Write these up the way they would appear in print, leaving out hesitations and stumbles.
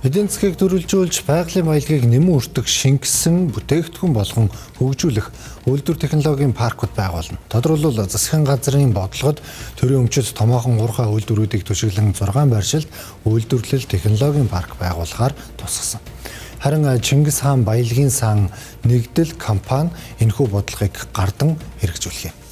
Эдийн засгийг төрөлжүүлж байгалийн баялагийг нэмэн өртөх шингэсэн бүтээгдэхүүн болгон хөгжүүлэх үйлдвэр технологийн паркууд байгуулна. Тодорхойлбол засгийн газрын бодлогод төрийн өмчөд томоохон урхай үйлдвэрүүдийг төшөглөн 6 байршилд үйлдвэрлэл технологийн парк байгуулахаар тусгасан. Харин Чингис хаан баялагын сан нэгдэл компани энэхүү бодлогыг гардан хэрэгжүүлжээ.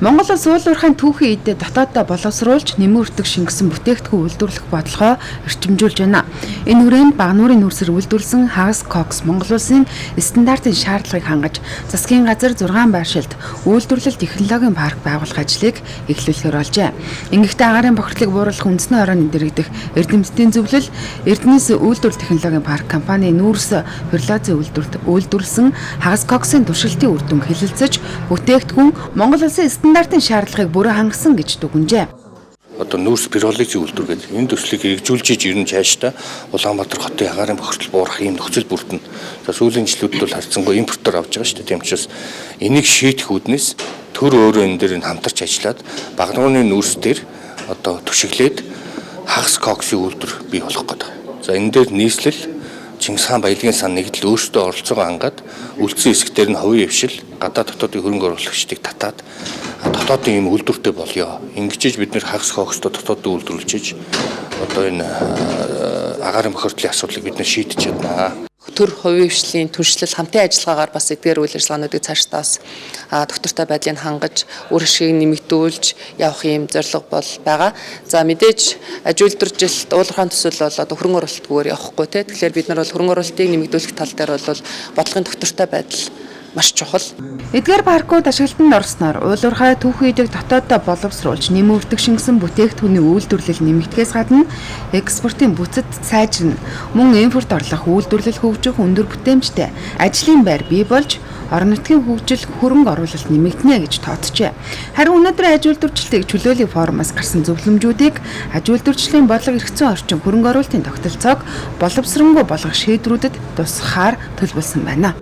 Монгол улс уул уурхайн түүхийн эдээ дотооддоо боловсруулж нэмэн өртөг шингэсэн бүтээгдэхүүн үйлдвэрлэх бодлогоо эрчимжүүлж байна. Энэ хүрээнд бага нуурын нүүрсээр үйлдвэрлэсэн Хагас Кокс Монгол улсын стандартын шаардлагыг хангаж засгийн газар 6 байршилд үйлдвэрлэл технологийн парк байгуулах ажлыг эхлүүлэхээр болжээ. Ингэхдээ агаарын бохирдлыг бууруулах үндэсний ороонд дэргэдэх эрдэмтдийн зөвлөл Эрдэнэс үйлдвэрлэл технологийн парк компани нүүрс Ферлозын үйлдвэрлэсэн Хагас Коксын туршилтын үр дүн хэлэлцэж бүтээгдэхүүн Монгол улсын стандартын шаардлагыг бүрэн хангасан гэж дүгнжээ. Одоо нүүрс пиролизийн үйлдвэр гэдэг энэ төслийг хэрэгжүүлж ер нь цаашдаа Улаанбаатар хотын агаарын бохирдол буурах ийм нөхцөл бүрдэнэ. За сүүлийн жилүүдэд бол харьцангуй импортоор авч байгаа шүү дээ. Тийм учраас энийг шийдэх үүднээс төр өөрөө энэ дээр хамтарч ажиллаад бага нуурын нүүрс дээр одоо төшөглөөд Хагас Коксын үйлдвэр бий болох гэдэг. За энэ дээр нийслэл Чингис хаан баялагын сан нэгдэл өөрсдөө оролцоогоо хангаад үлдсэн хэсгээр нь хувийн хвшил гадаад дотоодын хөрөнгө оруулагчдыг татаад дотоодын ийм үйлдвэртэй болёо. Ингэжээж бид нэр Хагас Кокстой дотоодын үйлдвэрлэж одоо энэ агаарын бохирдлын асуудлыг бид нэр шийдэж чаднаа. Төр хувийн хвшлийн түншлэл хамтын ажиллагаагаар бас эдгээр үйл ажиллагаануудыг цаашдаа бас доктортой байдлыг хангаж үр ашгийг нэмэгдүүлж явах юм зорилго бол байгаа. За мэдээж аж үйлдвэржилт уул уурхайн төсөл бол одоо хөрөнгө оруулалтгүйгээр явахгүй тий. Тэгэхээр бид нар бол хөрөнгө оруулалтыг нэмэгдүүлэх тал дээр бол бодлогын доктортой байдал маш чухал. Эдгээр паркууд ашиглалтанд орсноор уул уурхай түүхийн эдэг дотооддоо боловсруулж нэмэн өртөг шингэсэн бүтээгдэхүүний үйлдвэрлэл нэмэгдэхээс гадна экспортын бүцэд сайжирна. Мөн импорт орлох үйлдвэрлэл хөгжих өндөр бүтээмжтэй ажлын байр бий болж орон нутгийн хөгжил хөрөнгө оруулалт нэмэгдэнэ гэж тооцжээ. Харин өнөөдөр аж үйлдвэрчлэлийг чөлөөлөх форумаас гарсан зөвлөмжүүдийг аж үйлдвэрчлэлийн бодлого эрхцэн орчин хөрөнгө оруулалтын тогтолцоог боловсронгуй болгох шийдвэрүүдэд тусгахаар төлөвлөсөн байна.